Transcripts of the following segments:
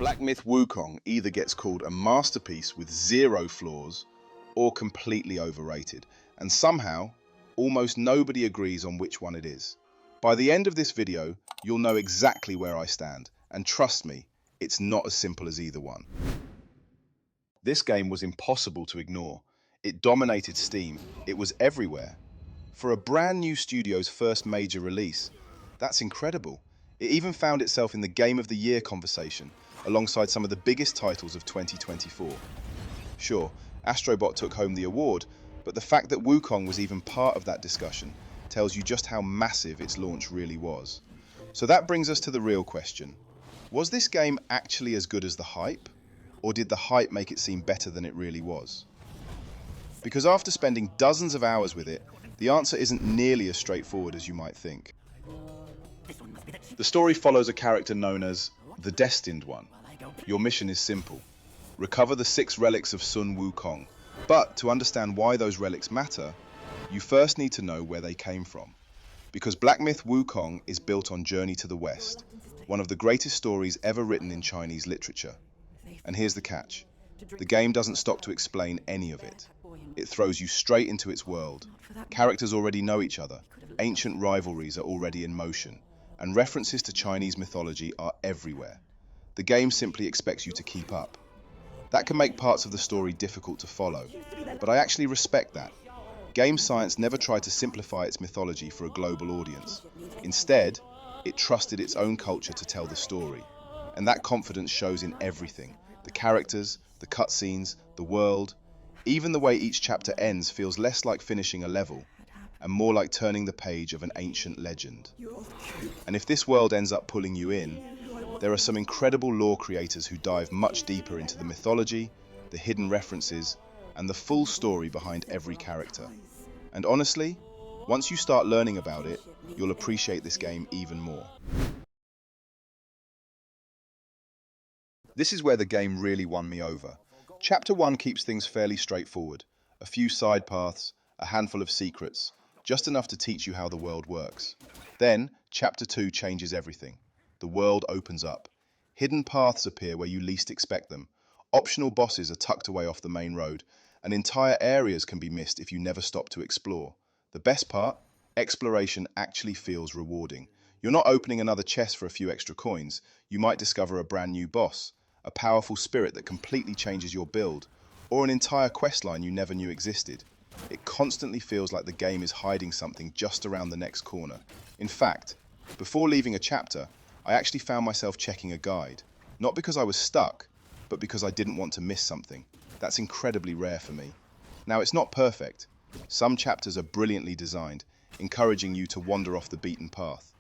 Black Myth Wukong either gets called a masterpiece with zero flaws or completely overrated, and somehow almost nobody agrees on which one it is. By the end of this video, you'll know exactly where I stand, and trust me, it's not as simple as either one. This game was impossible to ignore. It dominated Steam, it was everywhere. For a brand new studio's first major release, that's incredible. It even found itself in the Game of the Year conversation, alongside some of the biggest titles of 2024. Sure, Astrobot took home the award, but the fact that Wukong was even part of that discussion tells you just how massive its launch really was. So that brings us to the real question. Was this game actually as good as the hype? Or did the hype make it seem better than it really was? Because after spending dozens of hours with it, the answer isn't nearly as straightforward as you might think. The story follows a character known as the Destined One. Your mission is simple. Recover the 6 relics of Sun Wukong. But to understand why those relics matter, you first need to know where they came from. Because Black Myth Wukong is built on Journey to the West, one of the greatest stories ever written in Chinese literature. And here's the catch. The game doesn't stop to explain any of it. It throws you straight into its world. Characters already know each other. Ancient rivalries are already in motion. And references to Chinese mythology are everywhere. The game simply expects you to keep up. That can make parts of the story difficult to follow, but I actually respect that. Game science never tried to simplify its mythology for a global audience. Instead, it trusted its own culture to tell the story. And that confidence shows in everything. The characters, the cutscenes, the world. Even the way each chapter ends feels less like finishing a level and more like turning the page of an ancient legend. And if this world ends up pulling you in, there are some incredible lore creators who dive much deeper into the mythology, the hidden references, and the full story behind every character. And honestly, once you start learning about it, you'll appreciate this game even more. This is where the game really won me over. Chapter 1 keeps things fairly straightforward. A few side paths, a handful of secrets, just enough to teach you how the world works. Then, Chapter 2 changes everything. The world opens up. Hidden paths appear where you least expect them. Optional bosses are tucked away off the main road, and entire areas can be missed if you never stop to explore. The best part? Exploration actually feels rewarding. You're not opening another chest for a few extra coins. You might discover a brand new boss, a powerful spirit that completely changes your build, or an entire questline you never knew existed. It constantly feels like the game is hiding something just around the next corner. In fact, before leaving a chapter, I actually found myself checking a guide, not because I was stuck, but because I didn't want to miss something. That's incredibly rare for me. Now, it's not perfect. Some chapters are brilliantly designed, encouraging you to wander off the beaten path.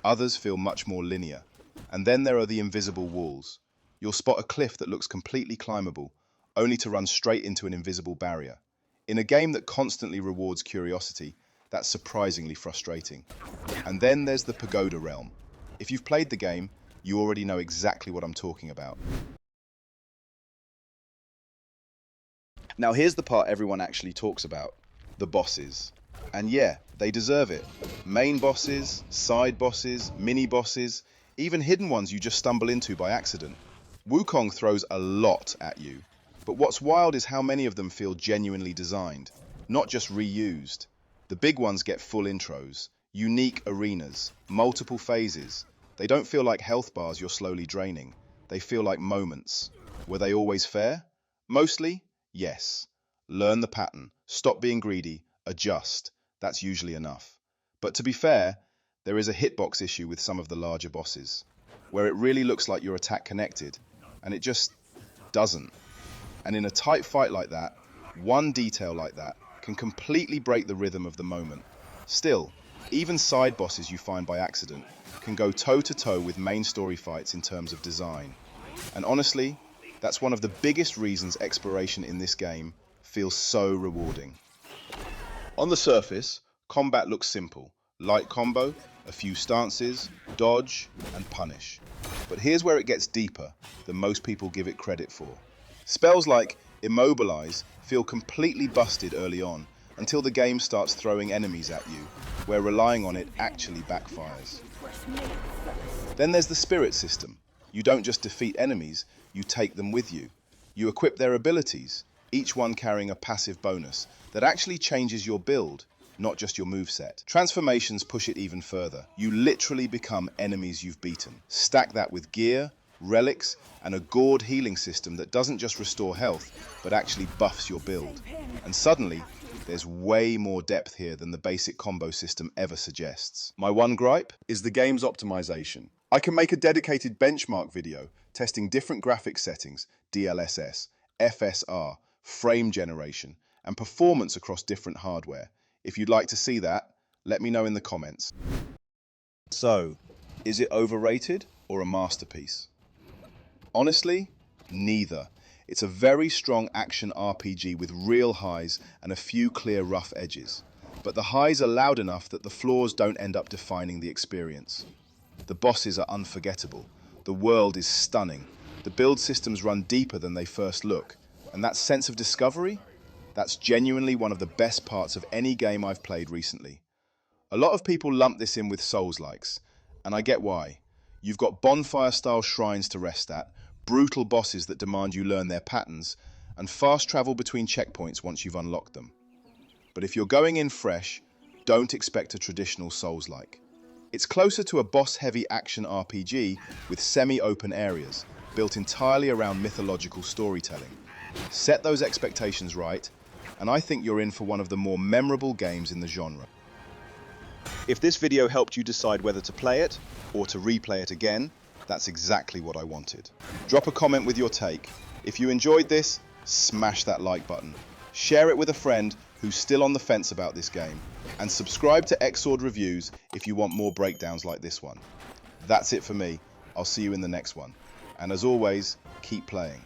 Others feel much more linear. And then there are the invisible walls. You'll spot a cliff that looks completely climbable, only to run straight into an invisible barrier. In a game that constantly rewards curiosity, that's surprisingly frustrating. And then there's the pagoda realm. If you've played the game, you already know exactly what I'm talking about. Now here's the part everyone actually talks about, the bosses. And yeah, they deserve it. Main bosses, side bosses, mini bosses, even hidden ones you just stumble into by accident. Wukong throws a lot at you, but what's wild is how many of them feel genuinely designed, not just reused. The big ones get full intros, unique arenas, multiple phases. They don't feel like health bars you're slowly draining. They feel like moments. Were they always fair? Mostly, yes. Learn the pattern, stop being greedy, adjust. That's usually enough. But to be fair, there is a hitbox issue with some of the larger bosses, where it really looks like your attack connected, and it just doesn't. And in a tight fight like that, one detail like that can completely break the rhythm of the moment. Still, even side bosses you find by accident can go toe-to-toe with main story fights in terms of design. And honestly, that's one of the biggest reasons exploration in this game feels so rewarding. On the surface, combat looks simple. Light combo, a few stances, dodge, and punish. But here's where it gets deeper than most people give it credit for. Spells like Immobilize feel completely busted early on until the game starts throwing enemies at you, where relying on it actually backfires. Then there's the spirit system. You don't just defeat enemies, you take them with you. You equip their abilities, each one carrying a passive bonus that actually changes your build, not just your moveset. Transformations push it even further. You literally become enemies you've beaten. Stack that with gear, relics, and a gourd healing system that doesn't just restore health, but actually buffs your build. And suddenly, there's way more depth here than the basic combo system ever suggests. My one gripe is the game's optimization. I can make a dedicated benchmark video testing different graphics settings, DLSS, FSR, frame generation, and performance across different hardware. If you'd like to see that, let me know in the comments. So, is it overrated or a masterpiece? Honestly, neither. It's a very strong action RPG with real highs and a few clear rough edges. But the highs are loud enough that the flaws don't end up defining the experience. The bosses are unforgettable. The world is stunning. The build systems run deeper than they first look. And that sense of discovery? That's genuinely one of the best parts of any game I've played recently. A lot of people lump this in with Souls-likes, and I get why. You've got bonfire-style shrines to rest at, brutal bosses that demand you learn their patterns, and fast travel between checkpoints once you've unlocked them. But if you're going in fresh, don't expect a traditional Souls-like. It's closer to a boss-heavy action RPG with semi-open areas, built entirely around mythological storytelling. Set those expectations right, and I think you're in for one of the more memorable games in the genre. If this video helped you decide whether to play it or to replay it again, that's exactly what I wanted. Drop a comment with your take. If you enjoyed this, smash that like button. Share it with a friend who's still on the fence about this game. And subscribe to Xord Reviews if you want more breakdowns like this one. That's it for me. I'll see you in the next one. And as always, keep playing.